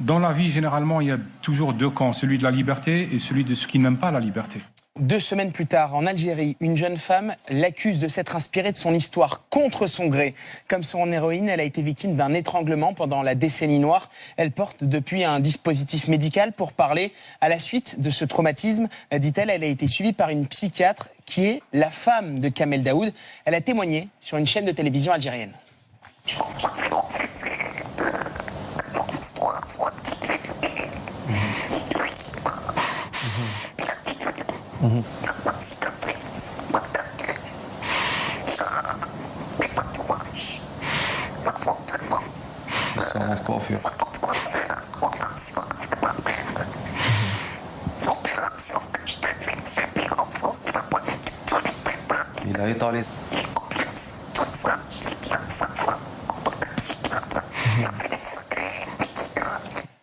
Dans la vie, généralement, il y a toujours deux camps, celui de la liberté et celui de ceux qui n'aiment pas la liberté. 2 semaines plus tard, en Algérie, une jeune femme l'accuse de s'être inspirée de son histoire contre son gré. Comme son héroïne, elle a été victime d'un étranglement pendant la décennie noire. Elle porte depuis un dispositif médical pour parler. À la suite de ce traumatisme, dit-elle, elle a été suivie par une psychiatre qui est la femme de Kamel Daoud. Elle a témoigné sur une chaîne de télévision algérienne. Il a étalé.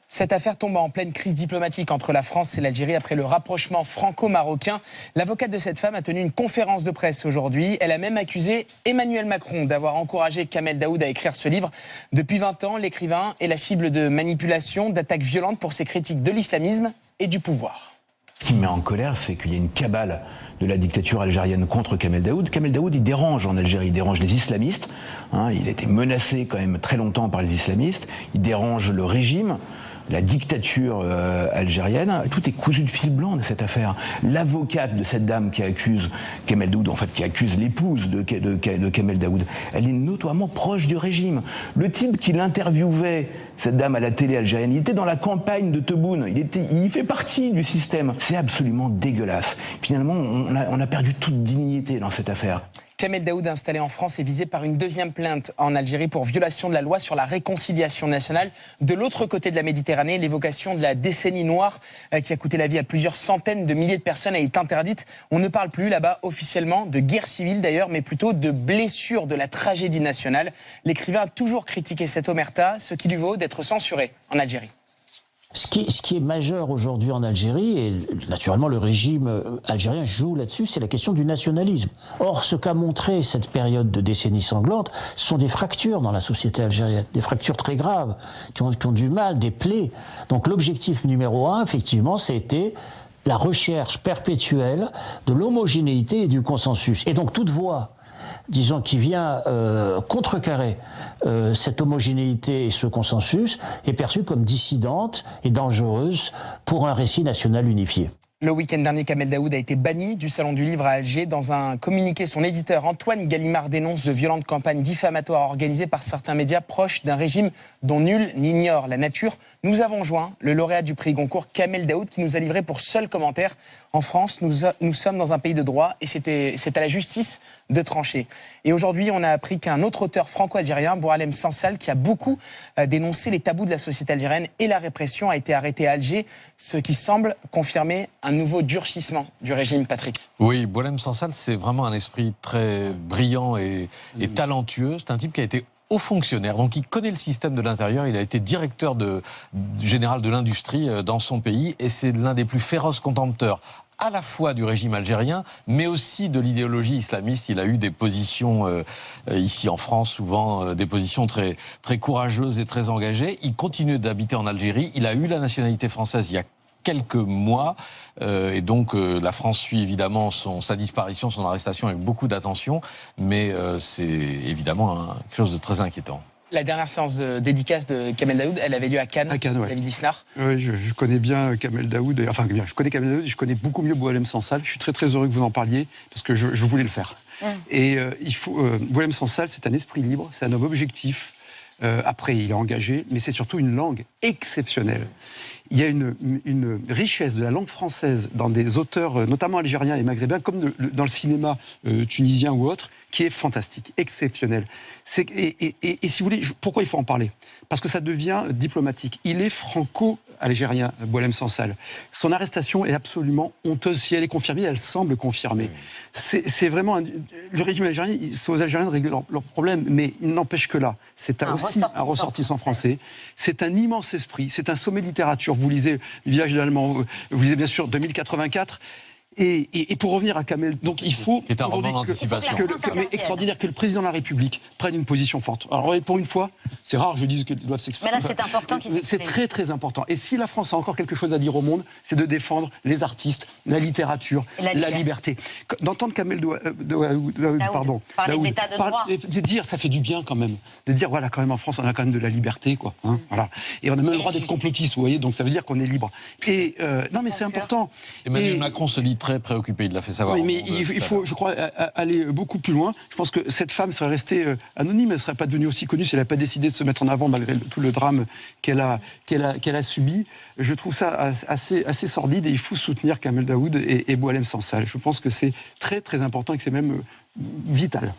Cette affaire tombe en pleine crise diplomatique entre la France et l'Algérie après le rapprochement franco-marocain. L'avocate de cette femme a tenu une conférence de presse aujourd'hui. Elle a même accusé Emmanuel Macron d'avoir encouragé Kamel Daoud à écrire ce livre. Depuis 20 ans, l'écrivain est la cible de manipulations, d'attaques violentes pour ses critiques de l'islamisme et du pouvoir. Ce qui me met en colère, c'est qu'il y a une cabale de la dictature algérienne contre Kamel Daoud. Kamel Daoud, il dérange en Algérie, il dérange les islamistes. Il a été menacé quand même très longtemps par les islamistes. Il dérange le régime, la dictature algérienne. Tout est cousu de fil blanc de cette affaire. L'avocate de cette dame qui accuse Kamel Daoud, en fait qui accuse l'épouse de Kamel Daoud, elle est notoirement proche du régime. Le type qui l'interviewait, cette dame à la télé algérienne, il était dans la campagne de Tebboune, il fait partie du système. C'est absolument dégueulasse. Finalement, on a perdu toute dignité dans cette affaire. Kamel Daoud, installé en France, est visé par une deuxième plainte en Algérie pour violation de la loi sur la réconciliation nationale. De l'autre côté de la Méditerranée, l'évocation de la décennie noire qui a coûté la vie à plusieurs centaines de milliers de personnes est interdite. On ne parle plus là-bas officiellement de guerre civile d'ailleurs, mais plutôt de blessure de la tragédie nationale. L'écrivain a toujours critiqué cette omerta, ce qui lui vaut d'être censuré en Algérie. Ce qui est majeur aujourd'hui en Algérie, et naturellement le régime algérien joue là-dessus, c'est la question du nationalisme. Or, ce qu'a montré cette période de décennie sanglante, ce sont des fractures dans la société algérienne, des fractures très graves, qui ont du mal, des plaies. Donc l'objectif numéro 1, effectivement, c'était la recherche perpétuelle de l'homogénéité et du consensus. Et donc toute voix, disons, qui vient contrecarrer cette homogénéité et ce consensus, est perçue comme dissidente et dangereuse pour un récit national unifié. Le week-end dernier, Kamel Daoud a été banni du Salon du Livre à Alger. Dans un communiqué, son éditeur Antoine Gallimard dénonce de violentes campagnes diffamatoires organisées par certains médias proches d'un régime dont nul n'ignore la nature. Nous avons joint le lauréat du prix Goncourt, Kamel Daoud, qui nous a livré pour seul commentaire: en France, nous sommes dans un pays de droit et c'est à la justice de trancher. Et aujourd'hui, on a appris qu'un autre auteur franco-algérien, Boualem Sansal, qui a beaucoup dénoncé les tabous de la société algérienne et la répression, a été arrêté à Alger, ce qui semble confirmer un nouveau durcissement du régime, Patrick. Oui, Boualem Sansal, c'est vraiment un esprit très brillant et talentueux. C'est un type qui a été haut fonctionnaire, donc il connaît le système de l'intérieur. Il a été directeur général de l'industrie dans son pays et c'est l'un des plus féroces contempteurs à la fois du régime algérien, mais aussi de l'idéologie islamiste. Il a eu des positions, ici en France, souvent des positions très, très courageuses et très engagées. Il continue d'habiter en Algérie. Il a eu la nationalité française il y a quelques mois, et donc la France suit évidemment sa disparition, son arrestation avec beaucoup d'attention, mais c'est évidemment quelque chose de très inquiétant. La dernière séance de dédicace de Kamel Daoud, elle avait lieu à Cannes, ouais. David Lisnard. Oui, je connais bien Kamel Daoud, enfin je connais Kamel Daoud et je connais beaucoup mieux Boualem Sansal. Je suis très très heureux que vous en parliez, parce que je voulais le faire. Et Boualem Sansal, c'est un esprit libre, c'est un homme objectif. Après, il est engagé, mais c'est surtout une langue exceptionnelle. Il y a une richesse de la langue française dans des auteurs, notamment algériens et maghrébins, comme dans le cinéma tunisien ou autre, qui est fantastique, exceptionnel. Et si vous voulez, pourquoi il faut en parler? Parce que ça devient diplomatique. Il est franco-algérien, Boualem Sansal. Son arrestation est absolument honteuse. Si elle est confirmée, elle semble confirmée. C'est vraiment... le régime algérien, c'est aux Algériens de régler leurs problèmes, mais il n'empêche que là, c'est aussi un ressortissant français. C'est un immense esprit, c'est un sommet de littérature. Vous lisez Le Village de l'Allemand, vous lisez bien sûr 2084. Et pour revenir à Kamel, donc il faut qui est un roman d'anticipation. mais extraordinaire que le président de la République prenne une position forte. Alors pour une fois, c'est rare, je dis qu'ils doivent s'exprimer. Mais là, c'est important qu'ils s'expriment. C'est très très important. Et si la France a encore quelque chose à dire au monde, c'est de défendre les artistes, la littérature, la liberté. D'entendre Kamel Daoud parler de l'état de droit, de dire ça fait du bien quand même, de dire voilà quand même en France on a quand même de la liberté quoi. Hein, voilà. Et on a même le droit d'être complotiste, vous voyez, donc ça veut dire qu'on est libre. Et non mais c'est important. Emmanuel Macron se dit très préoccupé, il l'a fait savoir. Oui, mais il faut, je crois, aller beaucoup plus loin. Je pense que cette femme serait restée anonyme, elle ne serait pas devenue aussi connue si elle n'avait pas décidé de se mettre en avant malgré tout le drame qu'elle a subi. Je trouve ça assez sordide et il faut soutenir Kamel Daoud et Boualem Sansal. Je pense que c'est très très important et que c'est même vital.